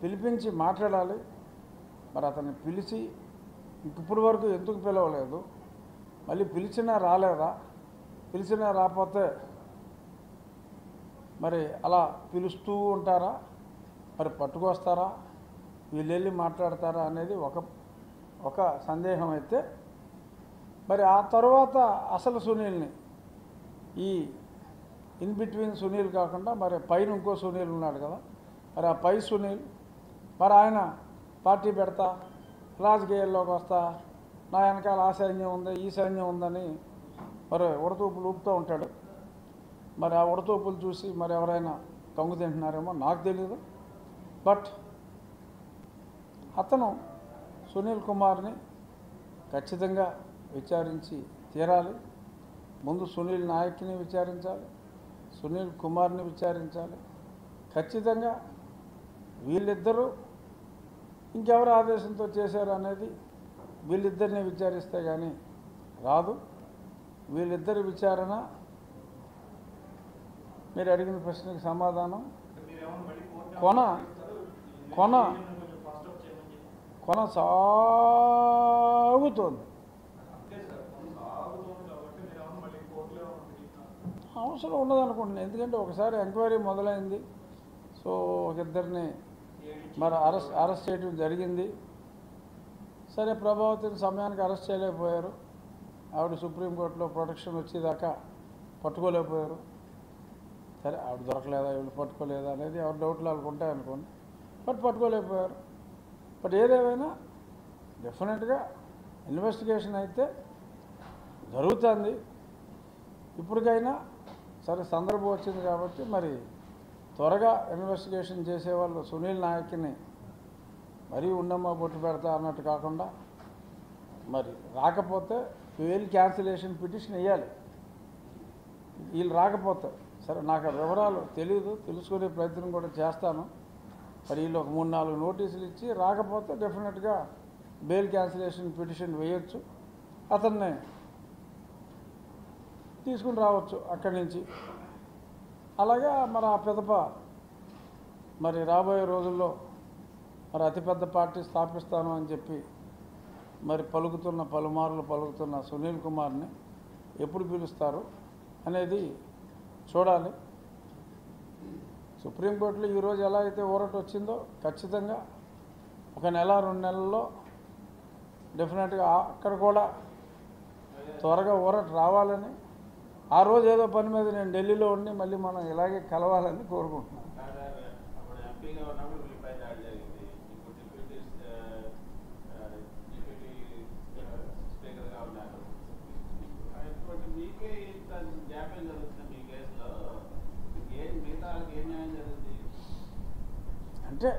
పిలిపించి మాట్లాడాలి. మరి అతన్ని పిలిచి ఇప్పటి వరకు ఎందుకు పిలవలేదు, మళ్ళీ పిలిచినా రాలేదా, పిలిచినా రాకపోతే మరి అలా పిలుస్తూ ఉంటారా, మరి పట్టుకొస్తారా, వీళ్ళు వెళ్ళి మాట్లాడతారా అనేది ఒక సందేహం అయితే, మరి ఆ తర్వాత అసలు సునీల్ని ఈ ఇన్ బిట్వీన్ సునీల్ కాకుండా మరి పైన ఇంకో సునీల్ ఉన్నాడు కదా, మరి ఆ పై సునీల్ మరి ఆయన పార్టీ పెడతా రాజకీయాల్లోకి వస్తా నా వెనకాల ఆ సైన్యం ఉంది ఈ సైన్యం ఉందని మరి ఉడతూపులు ఊపుతూ ఉంటాడు. మరి ఆ ఉడతూపులు చూసి మరి ఎవరైనా కంగు తింటున్నారేమో నాకు తెలియదు. బట్ అతను సునీల్ కుమార్ని ఖచ్చితంగా విచారించి తీరాలి. ముందు సునీల్ నాయక్ని విచారించాలి, సునీల్ కుమార్ని విచారించాలి. ఖచ్చితంగా వీళ్ళిద్దరూ ఇంకెవరు ఆదేశంతో చేశారు అనేది వీళ్ళిద్దరిని విచారిస్తే కానీ రాదు. వీళ్ళిద్దరి విచారణ మీరు అడిగిన ప్రశ్నకి సమాధానం కొనసాగుతోంది. అవసరం ఉండదనుకుంటున్నాను, ఎందుకంటే ఒకసారి ఎంక్వైరీ మొదలైంది. సో ఇద్దరిని మరి అరెస్ట్ చేయడం జరిగింది. సరే, ప్రభావతిని సమయానికి అరెస్ట్ చేయలేకపోయారు. ఆవిడ సుప్రీంకోర్టులో ప్రొటెక్షన్ వచ్చేదాకా పట్టుకోలేకపోయారు. సరే, ఆవిడ దొరకలేదా వీళ్ళు పట్టుకోలేదా అనేది ఎవరి డౌట్లు వాళ్ళకు ఉంటాయనుకోండి, బట్ పట్టుకోలేకపోయారు. బట్ ఏదేమైనా డెఫినెట్గా ఇన్వెస్టిగేషన్ అయితే జరుగుతుంది. ఇప్పటికైనా సరే సందర్భం వచ్చింది కాబట్టి మరి త్వరగా ఇన్వెస్టిగేషన్ చేసేవాళ్ళు సునీల్ నాయక్ని మరీ ఉండమ్మా బొట్టు పెడతా అన్నట్టు కాకుండా మరి రాకపోతే బెయిల్ క్యాన్సిలేషన్ పిటిషన్ వేయాలి. వీళ్ళు రాకపోతే సరే, నాకు ఆ వివరాలు తెలియదు, తెలుసుకునే ప్రయత్నం కూడా చేస్తాను. మరి వీళ్ళు ఒక 3-4 నోటీసులు ఇచ్చి రాకపోతే డెఫినెట్గా బెయిల్ క్యాన్సిలేషన్ పిటిషన్ వేయచ్చు, అతన్ని తీసుకుని రావచ్చు అక్కడి నుంచి. అలాగా మరి ఆ పిదప మరి రాబోయే రోజుల్లో మరి అతిపెద్ద పార్టీ స్థాపిస్తాను అని చెప్పి మరి పలుమార్లు పలుకుతున్న సునీల్ కుమార్ని ఎప్పుడు పిలుస్తారు అనేది చూడాలి. సుప్రీంకోర్టులో ఈరోజు ఎలా అయితే ఊరట వచ్చిందో ఖచ్చితంగా 1 నెల 2 నెలల్లో డెఫినెట్గా అక్కడ కూడా త్వరగా ఊరట రావాలని, ఆ రోజు ఏదో పని మీద నేను ఢిల్లీలో ఉండి మళ్ళీ మనం ఇలాగే కలవాలని కోరుకుంటున్నాను. అంటే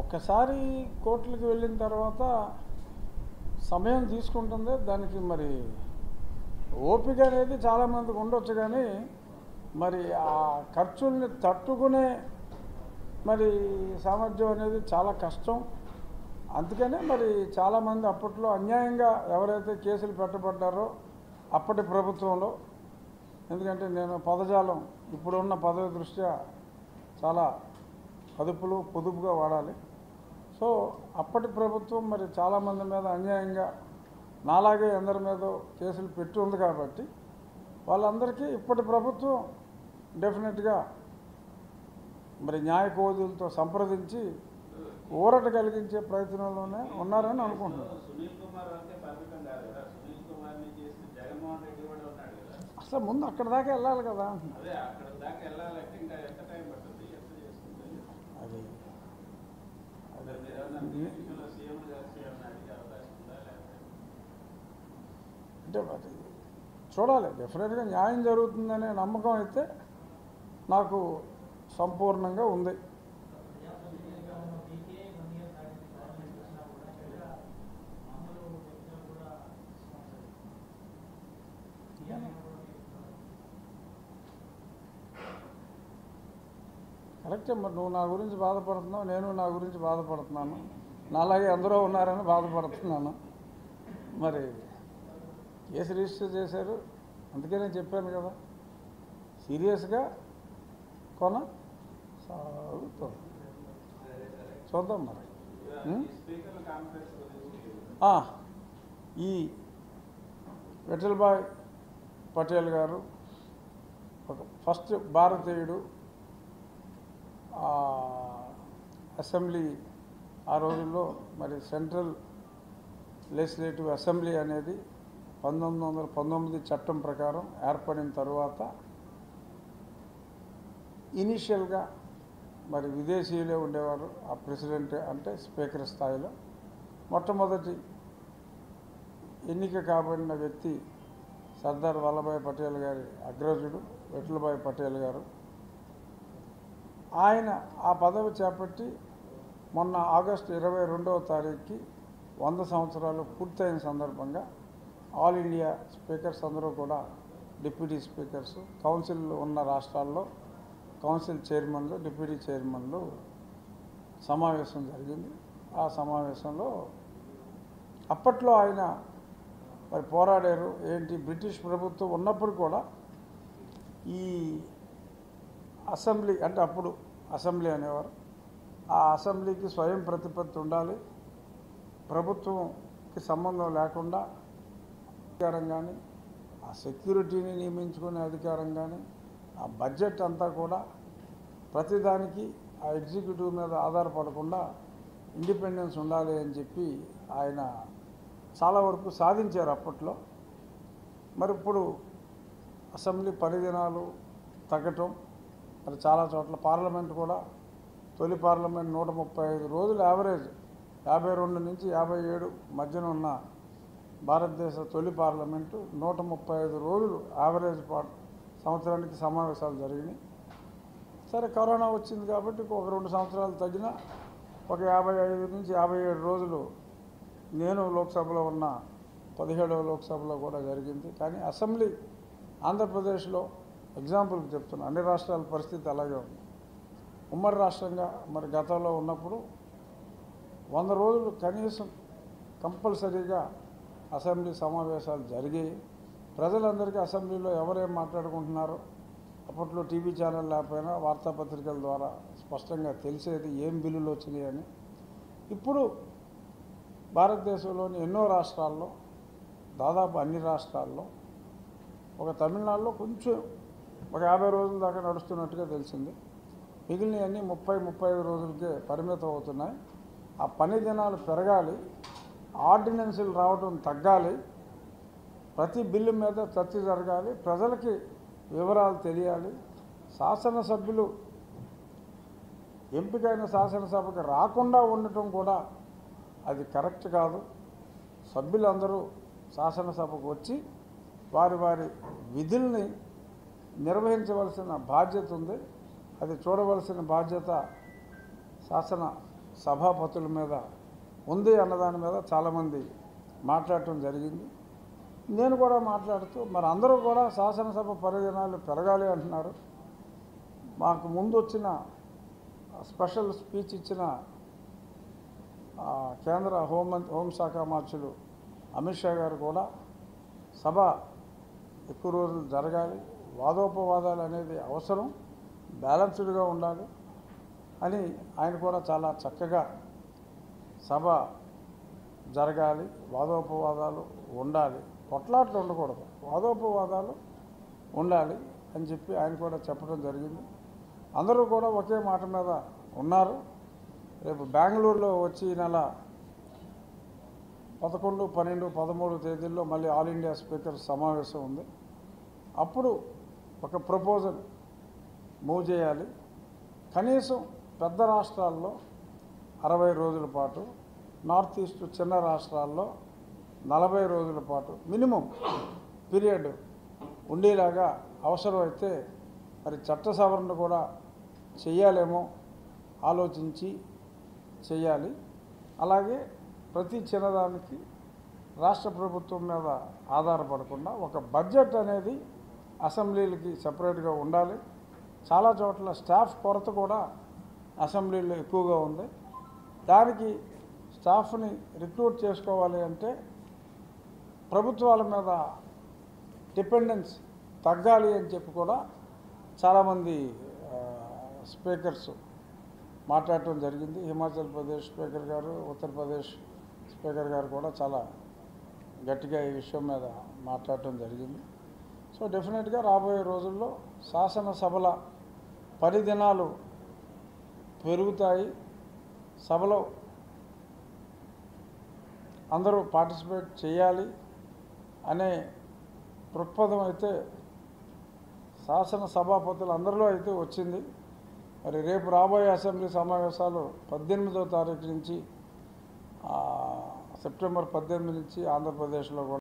ఒక్కసారి కోర్టులకు వెళ్ళిన తర్వాత సమయం తీసుకుంటుంది. దానికి మరి ఓపిక అనేది చాలామందికి ఉండొచ్చు, కానీ మరి ఆ ఖర్చుల్ని తట్టుకునే మరి సామర్థ్యం అనేది చాలా కష్టం. అందుకనే మరి చాలామంది అప్పట్లో అన్యాయంగా ఎవరైతే కేసులు పెట్టబడ్డారో అప్పటి ప్రభుత్వంలో, ఎందుకంటే నేను పదజాలం ఇప్పుడున్న పదవి దృష్ట్యా చాలా పొదుపుగా వాడాలి. సో అప్పటి ప్రభుత్వం మరి చాలామంది మీద అన్యాయంగా నాలాగే అందరి మీద కేసులు పెట్టి ఉంది కాబట్టి వాళ్ళందరికీ ఇప్పటి ప్రభుత్వం డెఫినెట్గా మరి న్యాయ కోదులతో సంప్రదించి ఊరట కలిగించే ప్రయత్నంలోనే ఉన్నారని అనుకుంటున్నాను. అసలు ముందు అక్కడ దాకా వెళ్ళాలి కదా. అది అంటే అది చూడాలి. డెఫినెట్గా న్యాయం జరుగుతుందనే నమ్మకం అయితే నాకు సంపూర్ణంగా ఉంది. కరెక్టే, మరి నువ్వు నా గురించి బాధపడుతున్నావు, నేను నా గురించి బాధపడుతున్నాను, నాలాగే అందరూ ఉన్నారని బాధపడుతున్నాను. మరి కేసు రిజిస్టర్ చేశారు, అందుకే నేను చెప్పాను కదా, సీరియస్గా కొనసాగుతుంది. సో చూద్దాం మరి. ఈ విఠల్భాయ్ పటేల్ గారు ఒక ఫస్ట్ భారతీయుడు అసెంబ్లీ ఆ రోజుల్లో మరి సెంట్రల్ లెజిస్లేటివ్ అసెంబ్లీ అనేది 1919 చట్టం ప్రకారం ఏర్పడిన తరువాత ఇనీషియల్గా మరి విదేశీయులే ఉండేవారు ఆ ప్రెసిడెంట్ అంటే స్పీకర్ స్థాయిలో. మొట్టమొదటి ఎన్నిక కాబడిన వ్యక్తి సర్దార్ వల్లభాయ్ పటేల్ గారి అగ్రజుడు విఠల్భాయ్ పటేల్ గారు. ఆయన ఆ పదవి చేపట్టి మొన్న ఆగస్టు 22వ తారీఖుకి 100 సంవత్సరాలు పూర్తయిన సందర్భంగా ఆల్ ఇండియా స్పీకర్స్ అందరూ కూడా డిప్యూటీ స్పీకర్స్, కౌన్సిల్ ఉన్న రాష్ట్రాల్లో కౌన్సిల్ చైర్మన్లు, డిప్యూటీ చైర్మన్లు సమావేశం జరిగింది. ఆ సమావేశంలో అప్పట్లో ఆయన మరి పోరాడారు. ఏంటి, బ్రిటిష్ ప్రభుత్వం ఉన్నప్పుడు కూడా ఈ అసెంబ్లీ అంటే అప్పుడు అసెంబ్లీ అనేవారు, ఆ అసెంబ్లీకి స్వయం ప్రతిపత్తి ఉండాలి, ప్రభుత్వంకి సంబంధం లేకుండా అధికారం కానీ, ఆ సెక్యూరిటీని నియమించుకునే అధికారం కానీ, ఆ బడ్జెట్ అంతా కూడా ప్రతిదానికి ఆ ఎగ్జిక్యూటివ్ మీద ఆధారపడకుండా ఇండిపెండెన్స్ ఉండాలి అని చెప్పి ఆయన చాలా వరకు సాధించారు అప్పట్లో. మరి ఇప్పుడు అసెంబ్లీ పరిదినాలు తగ్గటం, మరి చాలా చోట్ల పార్లమెంట్ కూడా తొలి పార్లమెంట్ 135 రోజులు యావరేజ్, 52 నుంచి 57 మధ్యన ఉన్న భారతదేశ తొలి పార్లమెంటు 135 రోజులు యావరేజ్ సంవత్సరానికి సమావేశాలు జరిగినాయి. సరే, కరోనా వచ్చింది కాబట్టి ఒక 2 సంవత్సరాలు తగ్గిన ఒక 55 నుంచి 57 రోజులు నేను లోక్సభలో ఉన్న 17వ లోక్సభలో కూడా జరిగింది. కానీ అసెంబ్లీ ఆంధ్రప్రదేశ్లో ఎగ్జాంపుల్కి చెప్తున్నా, అన్ని రాష్ట్రాల పరిస్థితి అలాగే ఉంది. ఉమ్మడి రాష్ట్రంగా మరి గతంలో ఉన్నప్పుడు 100 రోజులు కనీసం కంపల్సరీగా అసెంబ్లీ సమావేశాలు జరిగాయి. ప్రజలందరికీ అసెంబ్లీలో ఎవరేం మాట్లాడుకుంటున్నారో అప్పట్లో టీవీ ఛానల్ లేకపోయినా వార్తాపత్రికల ద్వారా స్పష్టంగా తెలిసేది, ఏం బిల్లులు వచ్చినాయని. ఇప్పుడు భారతదేశంలోని ఎన్నో రాష్ట్రాల్లో, దాదాపు అన్ని రాష్ట్రాల్లో, ఒక తమిళనాడులో కొంచెం ఒక 50 రోజుల దాకా నడుస్తున్నట్టుగా తెలిసింది. మిగిలినవన్నీ 30-35 రోజులకే పరిమితం అవుతున్నాయి. ఆ పని దినాలు పెరగాలి, ఆర్డినెన్సులు రావడం తగ్గాలి, ప్రతి బిల్లు మీద చర్చ జరగాలి, ప్రజలకి వివరాలు తెలియాలి. శాసనసభ్యులు ఎంపికైన శాసనసభకు రాకుండా ఉండటం కూడా అది కరెక్ట్ కాదు. సభ్యులందరూ శాసనసభకు వచ్చి వారి వారి విధుల్ని నిర్వహించవలసిన బాధ్యత ఉంది. అది చూడవలసిన బాధ్యత శాసన సభాపతుల మీద ఉంది అన్నదాని మీద చాలామంది మాట్లాడటం జరిగింది. నేను కూడా మాట్లాడుతూ మరి అందరూ కూడా శాసనసభ పరిదినాలు పెరగాలి అంటున్నారు. మాకు ముందు వచ్చిన స్పెషల్ స్పీచ్ ఇచ్చిన కేంద్ర హోంశాఖ మార్చులు అమిత్ షా గారు కూడా సభ ఎక్కువ రోజులు జరగాలి, వాదోపవాదాలు అనేది అవసరం, బ్యాలెన్స్డ్గా ఉండాలి అని ఆయన కూడా చాలా చక్కగా సభ జరగాలి, వాదోపవాదాలు ఉండాలి, కొట్లాట్లు ఉండకూడదు, వాదోపవాదాలు ఉండాలి అని చెప్పి ఆయన కూడా చెప్పడం జరిగింది. అందరూ కూడా ఒకే మాట మీద ఉన్నారు. రేపు బెంగళూరులో వచ్చి ఈ నెల 11, 12, 13 తేదీల్లో మళ్ళీ ఆల్ ఇండియా స్పీకర్ సమావేశం ఉంది. అప్పుడు ఒక ప్రపోజల్ మూవ్ చేయాలి. కనీసం పెద్ద రాష్ట్రాల్లో 60 రోజుల పాటు, నార్త్ ఈస్ట్ చిన్న రాష్ట్రాల్లో 40 రోజుల పాటు మినిమం పీరియడ్ ఉండేలాగా అవసరమైతే మరి చట్ట సవరణ కూడా చేయాలేమో ఆలోచించి చేయాలి. అలాగే ప్రతి చిన్నదానికి రాష్ట్ర ప్రభుత్వం మీద ఆధారపడకుండా ఒక బడ్జెట్ అనేది అసెంబ్లీలకి సపరేట్గా ఉండాలి. చాలా చోట్ల స్టాఫ్ కొరత కూడా అసెంబ్లీలో ఎక్కువగా ఉంది. దానికి స్టాఫ్ని రిక్రూట్ చేసుకోవాలి అంటే ప్రభుత్వాల మీద డిపెండెన్స్ తగ్గాలి అని చెప్పి కూడా చాలామంది స్పీకర్స్ మాట్లాడటం జరిగింది. హిమాచల్ ప్రదేశ్ స్పీకర్ గారు, ఉత్తరప్రదేశ్ స్పీకర్ గారు కూడా చాలా గట్టిగా ఈ విషయం మీద మాట్లాడటం జరిగింది. సో డెఫినెట్గా రాబోయే రోజుల్లో శాసనసభల పరిదినాలు పెరుగుతాయి. సభలో అందరూ పార్టిసిపేట్ చేయాలి అనే దృక్పథం అయితే శాసన సభాపతులు అందరిలో అయితే వచ్చింది. మరి రేపు రాబోయే అసెంబ్లీ సమావేశాలు 18వ తారీఖు నుంచి సెప్టెంబర్ 18 నుంచి ఆంధ్రప్రదేశ్లో కూడా